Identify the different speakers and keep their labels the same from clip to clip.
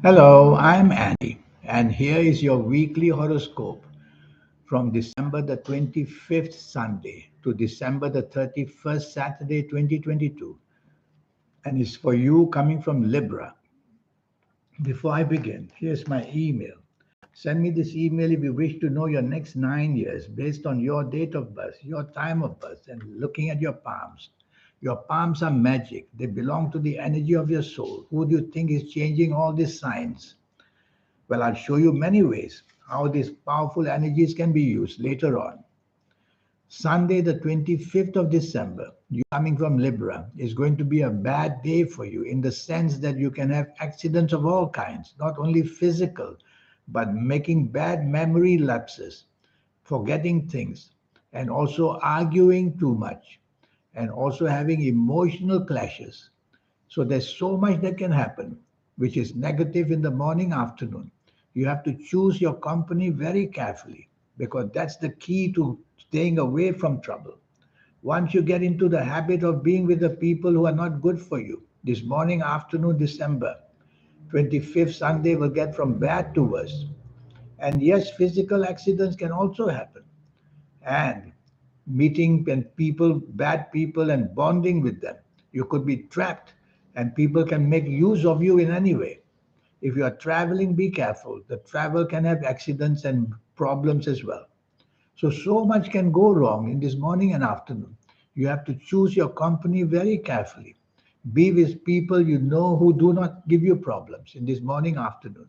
Speaker 1: Hello, I'm Andy, and here is your weekly horoscope from December the 25th Sunday to December the 31st Saturday 2022, and it's for you coming from Libra. Before I begin, here's my email. Send me this email if you wish to know your next 9 years based on your date of birth, your time of birth, and looking at your palms. Your palms are magic. They belong to the energy of your soul. Who do you think is changing all these signs? Well, I'll show you many ways how these powerful energies can be used later on. Sunday, the 25th of December, you coming from Libra, is going to be a bad day for you in the sense that you can have accidents of all kinds, not only physical, but making bad memory lapses, forgetting things, and also arguing too much, and also having emotional clashes. So there's so much that can happen, which is negative in the morning, afternoon. You have to choose your company very carefully because that's the key to staying away from trouble. Once you get into the habit of being with the people who are not good for you, this morning, afternoon, December 25th Sunday will get from bad to worse. And yes, physical accidents can also happen. And meeting and people, bad people, and bonding with them. You could be trapped, and people can make use of you in any way. If you are traveling, be careful. The travel can have accidents and problems as well. So much can go wrong in this morning and afternoon. You have to choose your company very carefully. Be with people you know who do not give you problems in this morning, afternoon.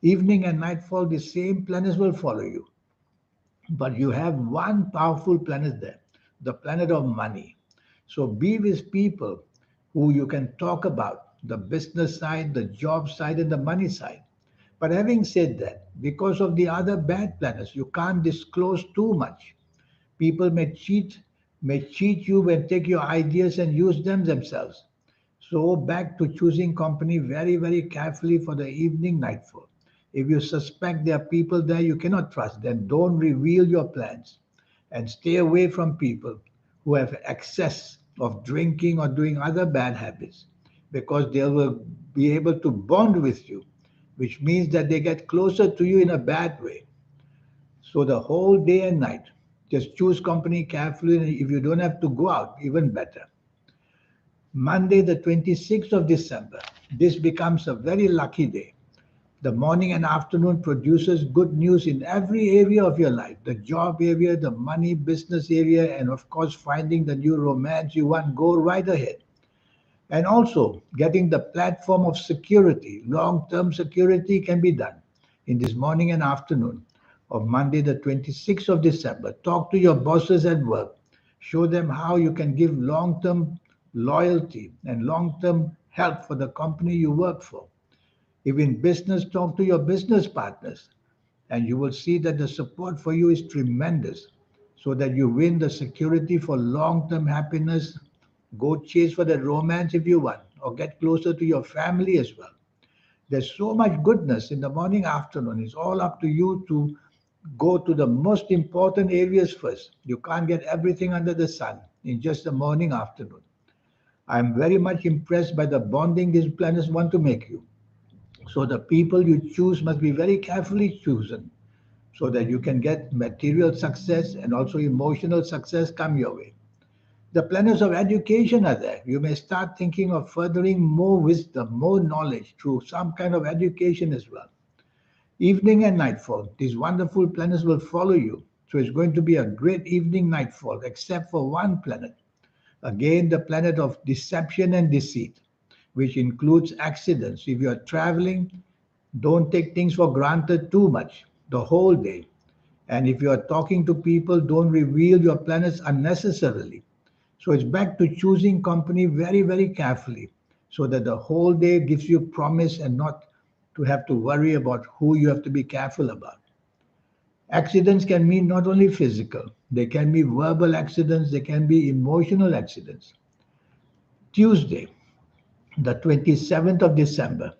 Speaker 1: Evening and nightfall, the same planets will follow you. But you have one powerful planet there, the planet of money. So be with people who you can talk about the business side, the job side, and the money side. But having said that, because of the other bad planets, you can't disclose too much. People may cheat you and take your ideas and use them themselves. So back to choosing company very, very carefully for the evening nightfall. If you suspect there are people there you cannot trust, then don't reveal your plans and stay away from people who have excess of drinking or doing other bad habits because they will be able to bond with you, which means that they get closer to you in a bad way. So the whole day and night, just choose company carefully. And if you don't have to go out, even better. Monday, the 26th of December, this becomes a very lucky day. The morning and afternoon produces good news in every area of your life, the job area, the money, business area, and of course, finding the new romance you want, go right ahead. And also, getting the platform of security, long term security can be done in this morning and afternoon of Monday, the 26th of December. Talk to your bosses at work. Show them how you can give long term loyalty and long term help for the company you work for. If in business, talk to your business partners, and you will see that the support for you is tremendous so that you win the security for long term happiness. Go chase for the romance if you want, or get closer to your family as well. There's so much goodness in the morning, afternoon. It's all up to you to go to the most important areas first. You can't get everything under the sun in just the morning, afternoon. I'm very much impressed by the bonding these planets want to make you. So the people you choose must be very carefully chosen so that you can get material success and also emotional success come your way. The planets of education are there. You may start thinking of furthering more wisdom, more knowledge through some kind of education as well. Evening and nightfall, these wonderful planets will follow you. So it's going to be a great evening nightfall, except for one planet. Again, the planet of deception and deceit, which includes accidents. If you are traveling, don't take things for granted too much the whole day. And if you are talking to people, don't reveal your planets unnecessarily. So it's back to choosing company very, very carefully so that the whole day gives you promise and not to have to worry about who you have to be careful about. Accidents can mean not only physical, they can be verbal accidents, they can be emotional accidents. Tuesday, the 27th of December.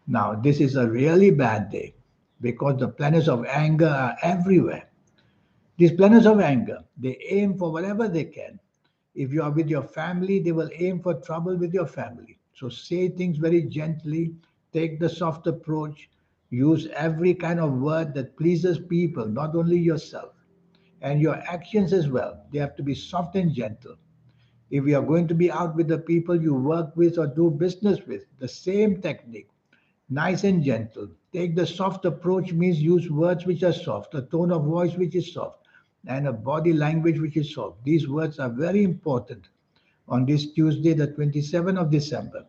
Speaker 1: Now, this is a really bad day because the planets of anger are everywhere. These planets of anger, they aim for whatever they can. If you are with your family, they will aim for trouble with your family. So say things very gently, Take the soft approach. Use every kind of word that pleases people, not only yourself. And your actions as well. They have to be soft and gentle. If you are going to be out with the people you work with or do business with, the same technique, nice and gentle. Take the soft approach means use words which are soft, a tone of voice which is soft, and a body language which is soft. These words are very important on this Tuesday, the 27th of December,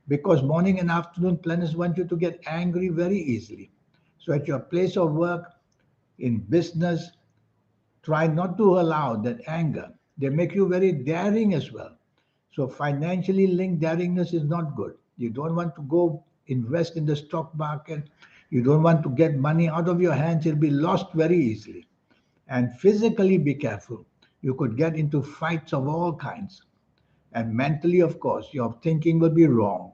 Speaker 1: because morning and afternoon planets want you to get angry very easily. So at your place of work, in business, try not to allow that anger. They make you very daring as well. So financially linked daringness is not good. You don't want to go invest in the stock market. You don't want to get money out of your hands. It'll be lost very easily. And physically be careful. You could get into fights of all kinds. And mentally, of course, your thinking will be wrong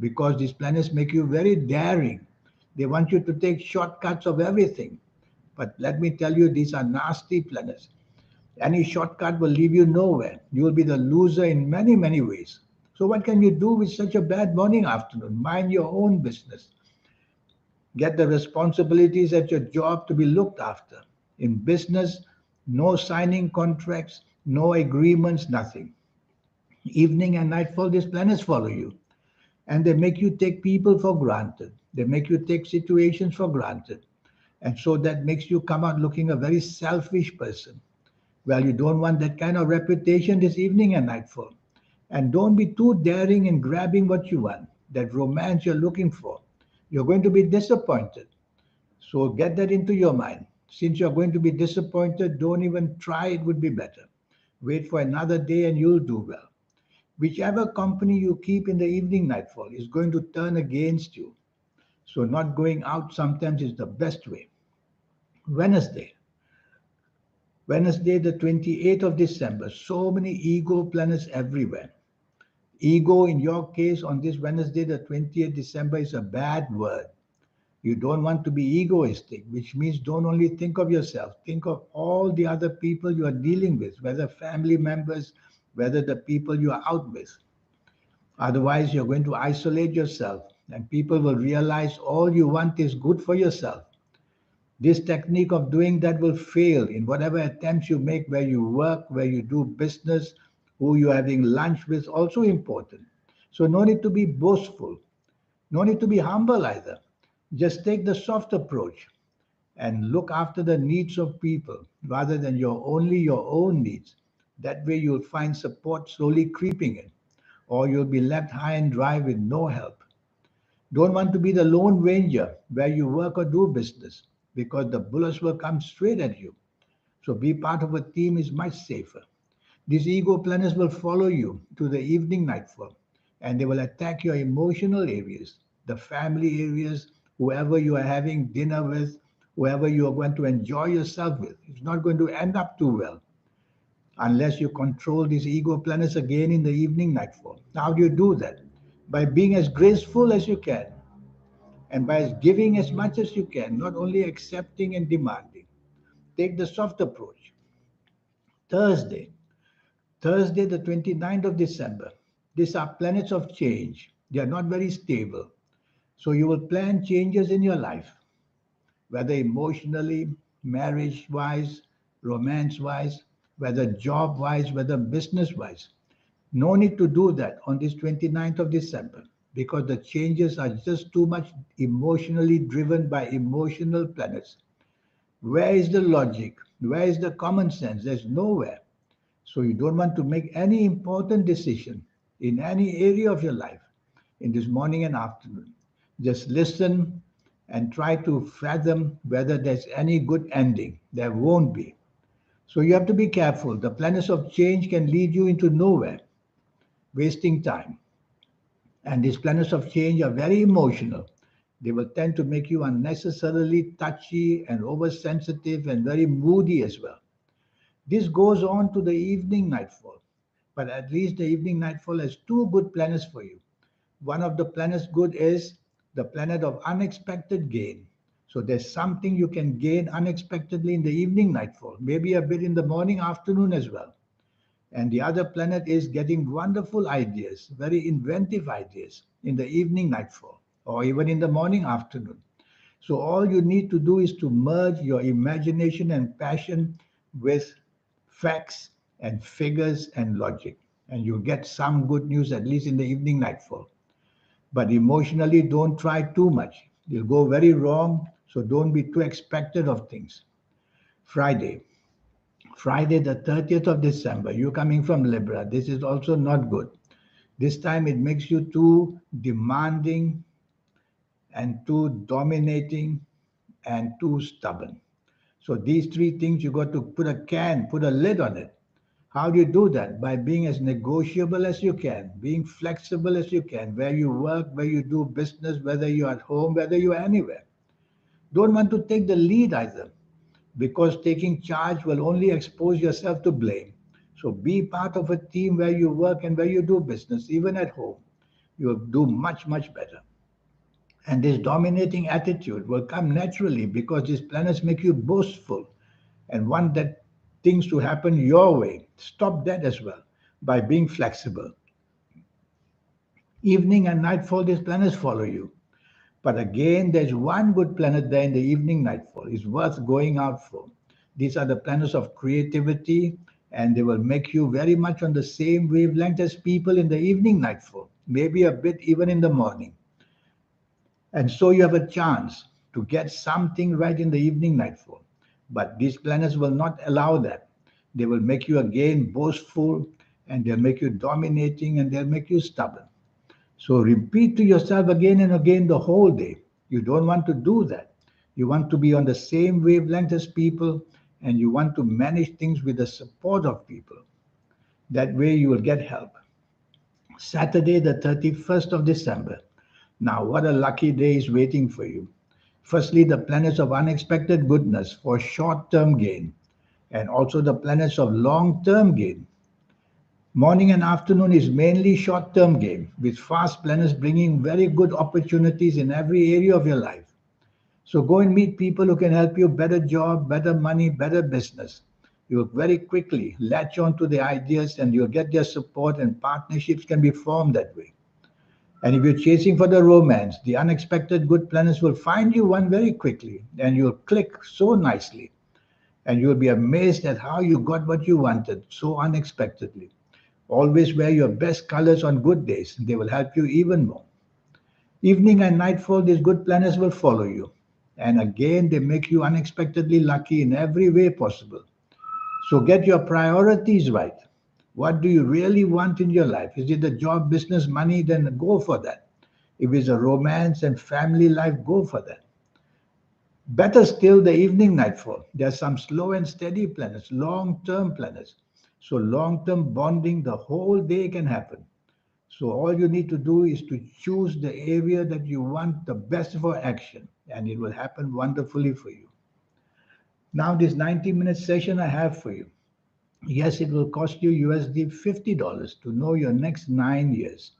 Speaker 1: because these planets make you very daring. They want you to take shortcuts of everything. But let me tell you, these are nasty planets. Any shortcut will leave you nowhere. You will be the loser in many, many ways. So, what can you do with such a bad morning afternoon? Mind your own business. Get the responsibilities at your job to be looked after. In business, no signing contracts, no agreements, nothing. Evening and nightfall, these planets follow you. And they make you take people for granted. They make you take situations for granted. And so that makes you come out looking a very selfish person. Well, you don't want that kind of reputation this evening and nightfall. And don't be too daring in grabbing what you want, that romance you're looking for. You're going to be disappointed. So get that into your mind. Since you're going to be disappointed, don't even try, it would be better. Wait for another day and you'll do well. Whichever company you keep in the evening nightfall is going to turn against you. So not going out sometimes is the best way. Wednesday. Wednesday, the 28th of December. So many ego planets everywhere. Ego, in your case, on this Wednesday, the 20th December, is a bad word. You don't want to be egoistic, which means don't only think of yourself. Think of all the other people you are dealing with, whether family members, whether the people you are out with. Otherwise, you're going to isolate yourself, and people will realize all you want is good for yourself. This technique of doing that will fail in whatever attempts you make where you work, where you do business, who you're having lunch with, also important. So no need to be boastful, no need to be humble either. Just take the soft approach and look after the needs of people rather than your own needs. That way you'll find support slowly creeping in, or you'll be left high and dry with no help. Don't want to be the lone ranger where you work or do business because the bullets will come straight at you. So be part of a team is much safer. These ego planets will follow you to the evening nightfall and they will attack your emotional areas, the family areas, whoever you are having dinner with, whoever you are going to enjoy yourself with. It's not going to end up too well unless you control these ego planets again in the evening nightfall. How do you do that? By being as graceful as you can and by giving as much as you can, not only accepting and demanding. Take the soft approach. Thursday, Thursday, the 29th of December. These are planets of change. They are not very stable. So you will plan changes in your life, whether emotionally, marriage wise, romance wise, whether job wise, whether business wise. No need to do that on this 29th of December because the changes are just too much emotionally driven by emotional planets. Where is the logic? Where is the common sense? There's nowhere. So you don't want to make any important decision in any area of your life in this morning and afternoon. Just listen and try to fathom whether there's any good ending. There won't be. So you have to be careful. The planets of change can lead you into nowhere, wasting time. And these planets of change are very emotional. They will tend to make you unnecessarily touchy and oversensitive and very moody as well. This goes on to the evening nightfall. But at least the evening nightfall has two good planets for you. One of the planets good is the planet of unexpected gain. So there's something you can gain unexpectedly in the evening nightfall, maybe a bit in the morning, afternoon as well. And the other planet is getting wonderful ideas, very inventive ideas in the evening nightfall. or even in the morning, afternoon. So all you need to do is to merge your imagination and passion with facts and figures and logic, and you'll get some good news at least in the evening nightfall. But emotionally, don't try too much. You'll go very wrong, so don't be too expectant of things. Friday. Friday, the 30th of December, you're coming from Libra. This is also not good. This time it makes you too demanding and too dominating and too stubborn. So these three things you got to put a lid on it. How do you do that? By being as negotiable as you can, being flexible as you can, where you work, where you do business, whether you're at home, whether you're anywhere. Don't want to take the lead either, because taking charge will only expose yourself to blame. So be part of a team where you work and where you do business, even at home. You'll do much, much better. And this dominating attitude will come naturally because these planets make you boastful and want that things to happen your way. Stop that as well by being flexible. Evening and nightfall, these planets follow you. But again, there's one good planet there in the evening nightfall. It's worth going out for. These are the planets of creativity, and they will make you very much on the same wavelength as people in the evening nightfall, maybe a bit even in the morning. And so you have a chance to get something right in the evening nightfall. But these planets will not allow that. They will make you again boastful, and they'll make you dominating, and they'll make you stubborn. So repeat to yourself again and again the whole day. You don't want to do that. You want to be on the same wavelength as people, and you want to manage things with the support of people. That way you will get help. Saturday, the 31st of December. Now, what a lucky day is waiting for you. Firstly, the planets of unexpected goodness for short term gain, and also the planets of long term gain. Morning and afternoon is mainly short term gain, with fast planets bringing very good opportunities in every area of your life. So go and meet people who can help you better job, better money, better business. You'll very quickly latch on to the ideas and you'll get their support, and partnerships can be formed that way. And if you're chasing for the romance, the unexpected good planets will find you one very quickly and you'll click so nicely. And you'll be amazed at how you got what you wanted so unexpectedly. Always wear your best colors on good days. They will help you even more. Evening and nightfall, these good planets will follow you. And again, they make you unexpectedly lucky in every way possible. So get your priorities right. What do you really want in your life? Is it the job, business, money? Then go for that. If it's a romance and family life, go for that. Better still, the evening nightfall. There are some slow and steady planets, long term planets. So, long term bonding, the whole day can happen. So, all you need to do is to choose the area that you want the best for action, and it will happen wonderfully for you. Now, this 90-minute session I have for you. Yes, it will cost you USD $50 to know your next 9 years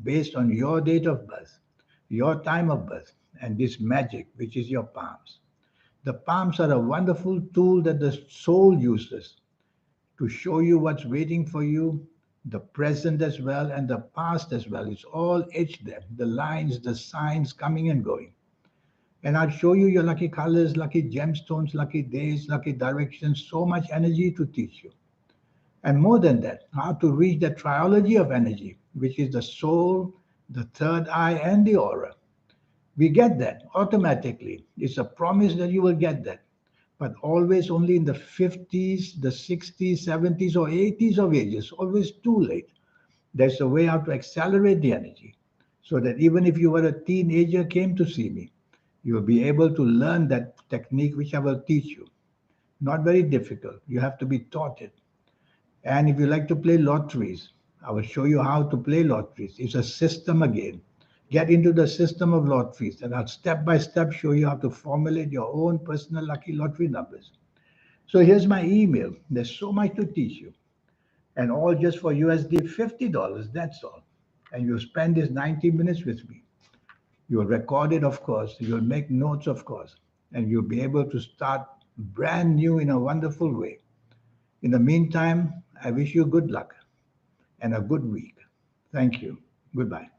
Speaker 1: based on your date of birth, your time of birth, and this magic, which is your palms. The palms are a wonderful tool that the soul uses to show you what's waiting for you, the present as well, and the past as well. It's all etched there, the lines, the signs coming and going. And I'll show you your lucky colors, lucky gemstones, lucky days, lucky directions, so much energy to teach you. And more than that, how to reach the triology of energy, which is the soul, the third eye, and the aura. We get that automatically. It's a promise that you will get that. But always only in the 50s, the 60s, 70s, or 80s of ages, always too late. There's a way how to accelerate the energy so that even if you were a teenager, came to see me, you will be able to learn that technique which I will teach you. Not very difficult. You have to be taught it. And if you like to play lotteries, I will show you how to play lotteries. It's a system again. Get into the system of lotteries, and I'll step by step show you how to formulate your own personal lucky lottery numbers. So here's my email. There's so much to teach you, and all just for USD $50. That's all. And you'll spend this 90 minutes with me. You'll record it, of course. You'll make notes, of course, and you'll be able to start brand new in a wonderful way. In the meantime, I wish you good luck and a good week. Thank you. Goodbye.